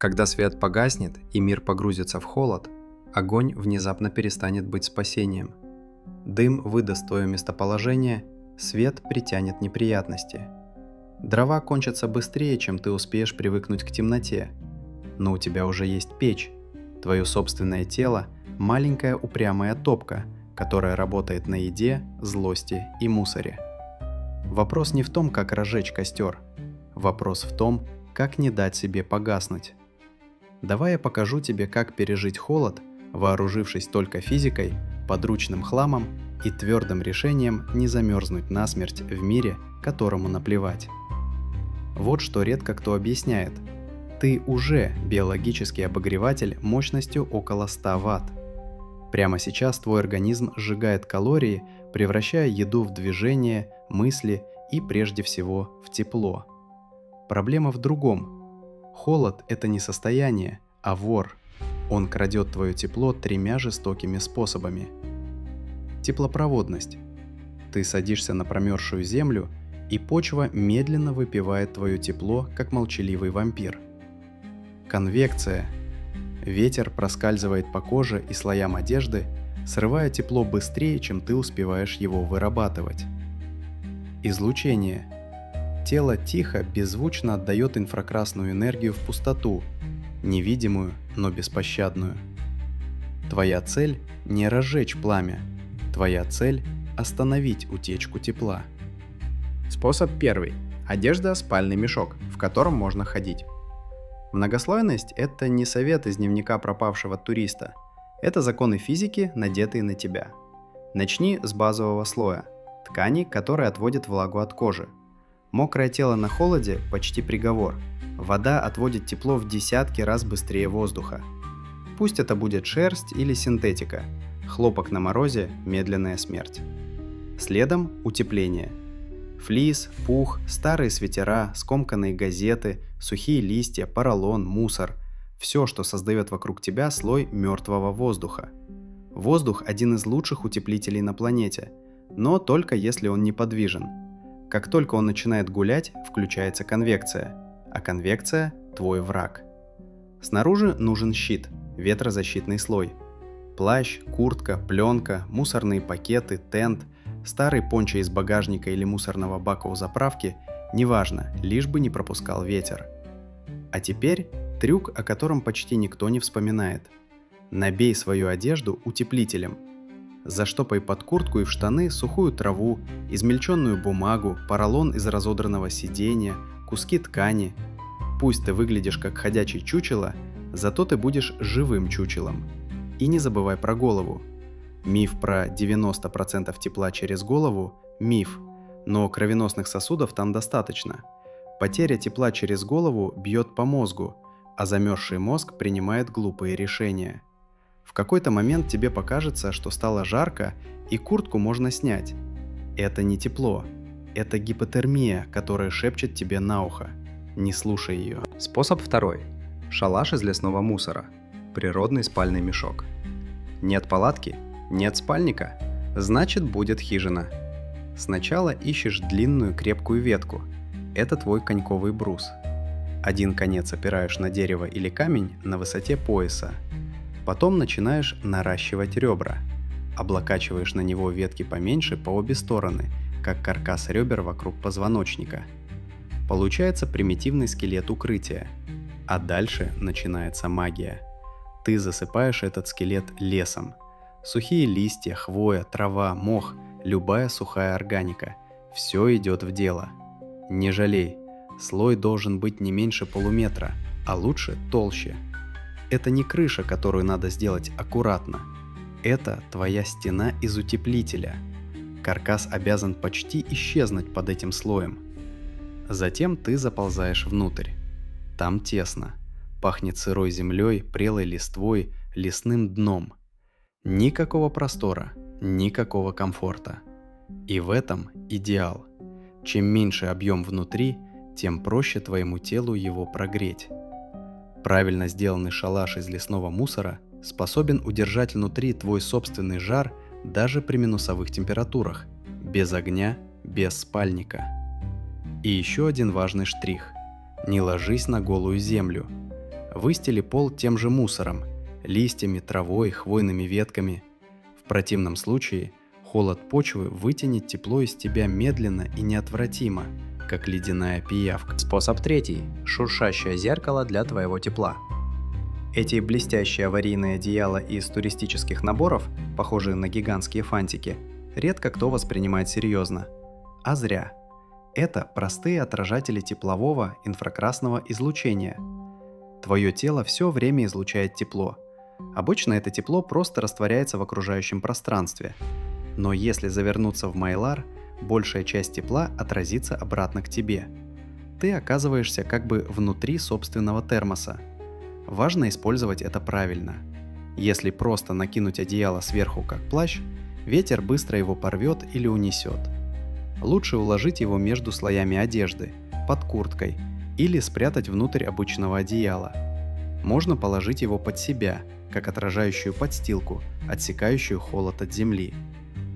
Когда свет погаснет и мир погрузится в холод, огонь внезапно перестанет быть спасением. Дым выдаст твое местоположение, свет притянет неприятности. Дрова кончатся быстрее, чем ты успеешь привыкнуть к темноте, но у тебя уже есть печь, твое собственное тело – маленькая упрямая топка, которая работает на еде, злости и мусоре. Вопрос не в том, как разжечь костер, вопрос в том, как не дать себе погаснуть. Давай я покажу тебе, как пережить холод, вооружившись только физикой, подручным хламом и твердым решением не замерзнуть насмерть в мире, которому наплевать. Вот что редко кто объясняет. Ты уже биологический обогреватель мощностью около 100 Вт. Прямо сейчас твой организм сжигает калории, превращая еду в движение, мысли и прежде всего в тепло. Проблема в другом. Холод – это не состояние, а вор. Он крадет твое тепло 3 жестокими способами. Теплопроводность. Ты садишься на промерзшую землю, и почва медленно выпивает твое тепло, как молчаливый вампир. Конвекция. Ветер проскальзывает по коже и слоям одежды, срывая тепло быстрее, чем ты успеваешь его вырабатывать. Излучение. Тело тихо, беззвучно отдает инфракрасную энергию в пустоту, невидимую, но беспощадную. Твоя цель – не разжечь пламя. Твоя цель – остановить утечку тепла. Способ первый. Одежда – спальный мешок, в котором можно ходить. Многослойность – это не совет из дневника пропавшего туриста. Это законы физики, надетые на тебя. Начни с базового слоя – ткани, которая отводит влагу от кожи. Мокрое тело на холоде – почти приговор. Вода отводит тепло в десятки раз быстрее воздуха. Пусть это будет шерсть или синтетика. Хлопок на морозе – медленная смерть. Следом – утепление. Флис, пух, старые свитера, скомканные газеты, сухие листья, поролон, мусор – все, что создает вокруг тебя слой мертвого воздуха. Воздух – один из лучших утеплителей на планете, но только если он неподвижен. Как только он начинает гулять, включается конвекция, а конвекция – твой враг. Снаружи нужен щит, ветрозащитный слой. Плащ, куртка, пленка, мусорные пакеты, тент, старый пончо из багажника или мусорного бака у заправки – неважно, лишь бы не пропускал ветер. А теперь трюк, о котором почти никто не вспоминает. Набей свою одежду утеплителем. Заштопай под куртку и в штаны сухую траву, измельченную бумагу, поролон из разодранного сиденья, куски ткани. Пусть ты выглядишь как ходячее чучело, зато ты будешь живым чучелом. И не забывай про голову. Миф про 90% тепла через голову – миф, но кровеносных сосудов там достаточно. Потеря тепла через голову бьет по мозгу, а замерзший мозг принимает глупые решения. В какой-то момент тебе покажется, что стало жарко, и куртку можно снять. Это не тепло. Это гипотермия, которая шепчет тебе на ухо. Не слушай ее. Способ второй. Шалаш из лесного мусора. Природный спальный мешок. Нет палатки? Нет спальника? Значит, будет хижина. Сначала ищешь длинную крепкую ветку. Это твой коньковый брус. Один конец опираешь на дерево или камень на высоте пояса. Потом начинаешь наращивать ребра. Облокачиваешь на него ветки поменьше по обе стороны, как каркас ребер вокруг позвоночника. Получается примитивный скелет укрытия. А дальше начинается магия. Ты засыпаешь этот скелет лесом. Сухие листья, хвоя, трава, мох, любая сухая органика. Все идет в дело. Не жалей. Слой должен быть не меньше полуметра, а лучше толще. Это не крыша, которую надо сделать аккуратно. Это твоя стена из утеплителя. Каркас обязан почти исчезнуть под этим слоем. Затем ты заползаешь внутрь. Там тесно. Пахнет сырой землей, прелой листвой, лесным дном. Никакого простора, никакого комфорта. И в этом идеал. Чем меньше объем внутри, тем проще твоему телу его прогреть. Правильно сделанный шалаш из лесного мусора способен удержать внутри твой собственный жар даже при минусовых температурах, без огня, без спальника. И еще один важный штрих. Не ложись на голую землю. Выстели пол тем же мусором, листьями, травой, хвойными ветками. В противном случае холод почвы вытянет тепло из тебя медленно и неотвратимо, как ледяная пиявка. Способ третий. Шуршащее зеркало для твоего тепла. Эти блестящие аварийные одеяла из туристических наборов, похожие на гигантские фантики, редко кто воспринимает серьезно. А зря. Это простые отражатели теплового инфракрасного излучения. Твое тело все время излучает тепло. Обычно это тепло просто растворяется в окружающем пространстве. Но если завернуться в майлар, большая часть тепла отразится обратно к тебе. Ты оказываешься как бы внутри собственного термоса. Важно использовать это правильно. Если просто накинуть одеяло сверху как плащ, ветер быстро его порвет или унесет. Лучше уложить его между слоями одежды, под курткой, или спрятать внутрь обычного одеяла. Можно положить его под себя, как отражающую подстилку, отсекающую холод от земли.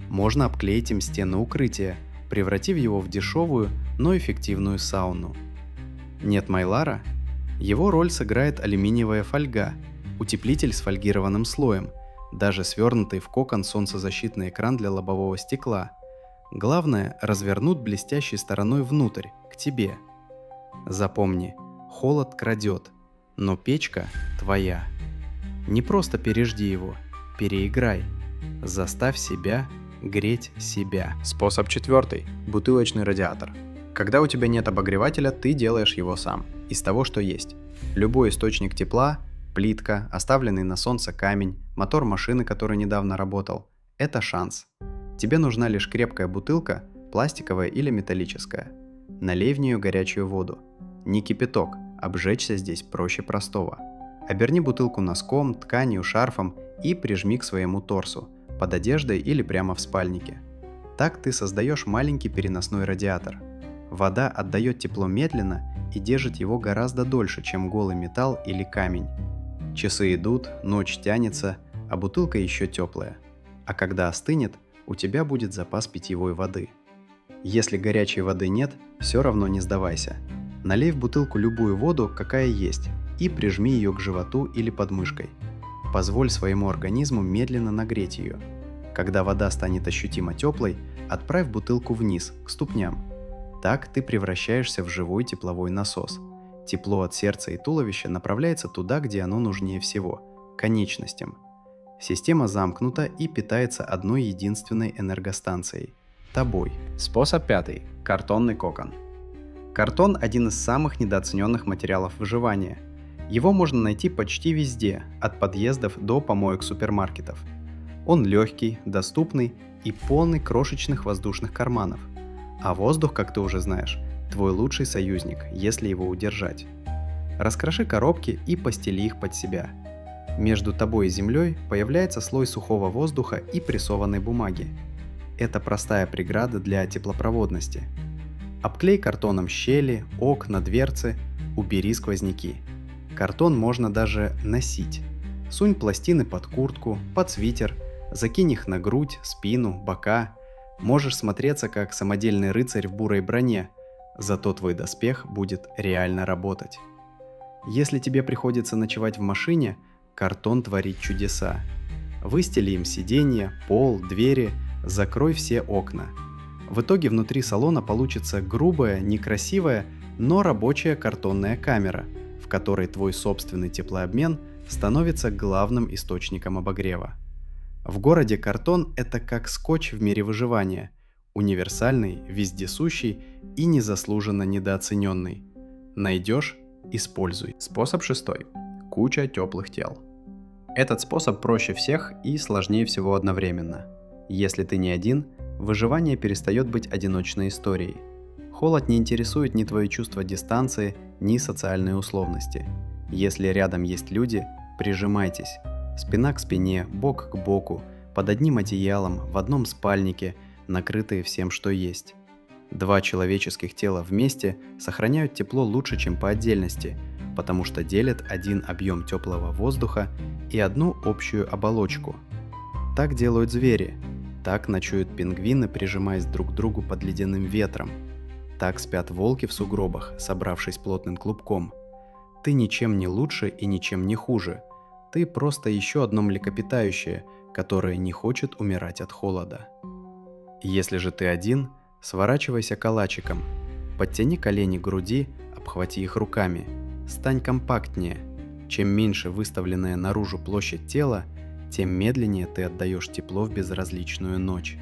Можно обклеить им стены укрытия, превратив его в дешевую, но эффективную сауну. Нет майлара? Его роль сыграет алюминиевая фольга, утеплитель с фольгированным слоем, даже свернутый в кокон солнцезащитный экран для лобового стекла. Главное, развернуть блестящей стороной внутрь, к тебе. Запомни, холод крадет, но печка твоя. Не просто пережди его, переиграй. Заставь себя греть себя. Способ четвертый. Бутылочный радиатор. Когда у тебя нет обогревателя, ты делаешь его сам, из того, что есть. Любой источник тепла, плитка, оставленный на солнце камень, мотор машины, который недавно работал – это шанс. Тебе нужна лишь крепкая бутылка, пластиковая или металлическая. Налей в нее горячую воду. Не кипяток, обжечься здесь проще простого. Оберни бутылку носком, тканью, шарфом и прижми к своему торсу, под одеждой или прямо в спальнике. Так ты создаешь маленький переносной радиатор. Вода отдает тепло медленно и держит его гораздо дольше, чем голый металл или камень. Часы идут, ночь тянется, а бутылка еще теплая. А когда остынет, у тебя будет запас питьевой воды. Если горячей воды нет, все равно не сдавайся. Налей в бутылку любую воду, какая есть, и прижми ее к животу или подмышкой. Позволь своему организму медленно нагреть ее. Когда вода станет ощутимо теплой, отправь бутылку вниз, к ступням. Так ты превращаешься в живой тепловой насос. Тепло от сердца и туловища направляется туда, где оно нужнее всего – к конечностям. Система замкнута и питается одной единственной энергостанцией – тобой. Способ пятый. Картонный кокон. Картон – один из самых недооцененных материалов выживания. Его можно найти почти везде, от подъездов до помоек супермаркетов. Он легкий, доступный и полный крошечных воздушных карманов. А воздух, как ты уже знаешь, твой лучший союзник, если его удержать. Раскроши коробки и постели их под себя. Между тобой и землей появляется слой сухого воздуха и прессованной бумаги. Это простая преграда для теплопроводности. Обклей картоном щели, окна, дверцы, убери сквозняки. Картон можно даже носить. Сунь пластины под куртку, под свитер, закинь их на грудь, спину, бока. Можешь смотреться как самодельный рыцарь в бурой броне, зато твой доспех будет реально работать. Если тебе приходится ночевать в машине, картон творит чудеса. Выстели им сиденья, пол, двери, закрой все окна. В итоге внутри салона получится грубая, некрасивая, но рабочая картонная камера, в которой твой собственный теплообмен становится главным источником обогрева. В городе картон – это как скотч в мире выживания. Универсальный, вездесущий и незаслуженно недооцененный. Найдешь – используй. Способ шестой. Куча теплых тел. Этот способ проще всех и сложнее всего одновременно. Если ты не один, выживание перестает быть одиночной историей. Холод не интересует ни твои чувства дистанции, ни социальные условности. Если рядом есть люди, прижимайтесь. Спина к спине, бок к боку, под одним одеялом, в одном спальнике, накрытые всем, что есть. Два человеческих тела вместе сохраняют тепло лучше, чем по отдельности, потому что делят один объем теплого воздуха и одну общую оболочку. Так делают звери, так ночуют пингвины, прижимаясь друг к другу под ледяным ветром. Так спят волки в сугробах, собравшись плотным клубком. Ты ничем не лучше и ничем не хуже. Ты просто еще одно млекопитающее, которое не хочет умирать от холода. Если же ты один, сворачивайся калачиком. Подтяни колени к груди, обхвати их руками. Стань компактнее. Чем меньше выставленная наружу площадь тела, тем медленнее ты отдаешь тепло в безразличную ночь.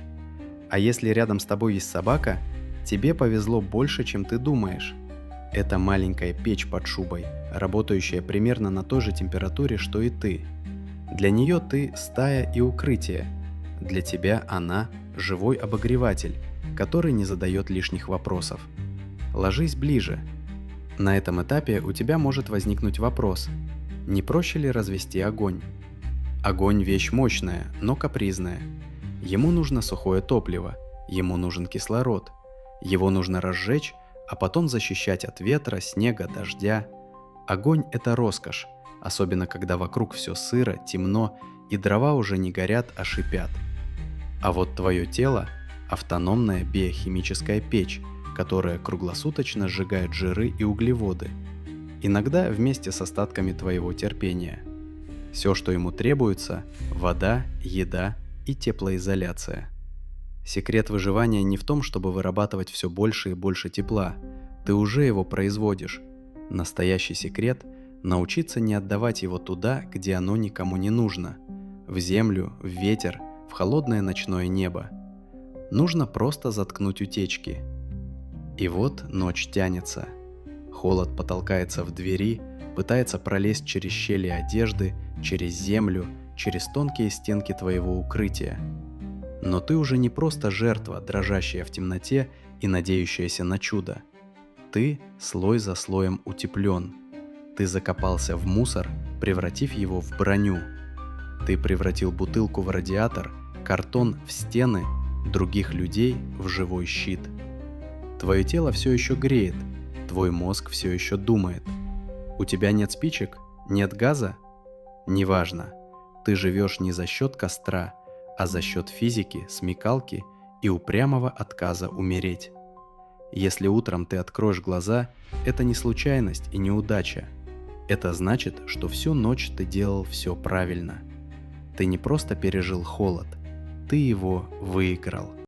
А если рядом с тобой есть собака, тебе повезло больше, чем ты думаешь. Это маленькая печь под шубой, работающая примерно на той же температуре, что и ты. Для нее ты стая и укрытие. Для тебя она – живой обогреватель, который не задает лишних вопросов. Ложись ближе. На этом этапе у тебя может возникнуть вопрос: не проще ли развести огонь? Огонь – вещь мощная, но капризная. Ему нужно сухое топливо, ему нужен кислород. Его нужно разжечь, а потом защищать от ветра, снега, дождя. Огонь – это роскошь, особенно когда вокруг все сыро, темно, и дрова уже не горят, а шипят. А вот твое тело – автономная биохимическая печь, которая круглосуточно сжигает жиры и углеводы, иногда вместе с остатками твоего терпения. Все, что ему требуется – вода, еда и теплоизоляция. Секрет выживания не в том, чтобы вырабатывать все больше и больше тепла. Ты уже его производишь. Настоящий секрет – научиться не отдавать его туда, где оно никому не нужно. В землю, в ветер, в холодное ночное небо. Нужно просто заткнуть утечки. И вот ночь тянется. Холод потолкается в двери, пытается пролезть через щели одежды, через землю, через тонкие стенки твоего укрытия. Но ты уже не просто жертва, дрожащая в темноте и надеющаяся на чудо. Ты слой за слоем утеплен. Ты закопался в мусор, превратив его в броню. Ты превратил бутылку в радиатор, картон в стены, других людей в живой щит. Твое тело все еще греет, твой мозг все еще думает. У тебя нет спичек? Нет газа? Неважно. Ты живешь не за счет костра, а за счет физики, смекалки и упрямого отказа умереть. Если утром ты откроешь глаза, это не случайность и не удача. Это значит, что всю ночь ты делал все правильно. Ты не просто пережил холод, ты его выиграл.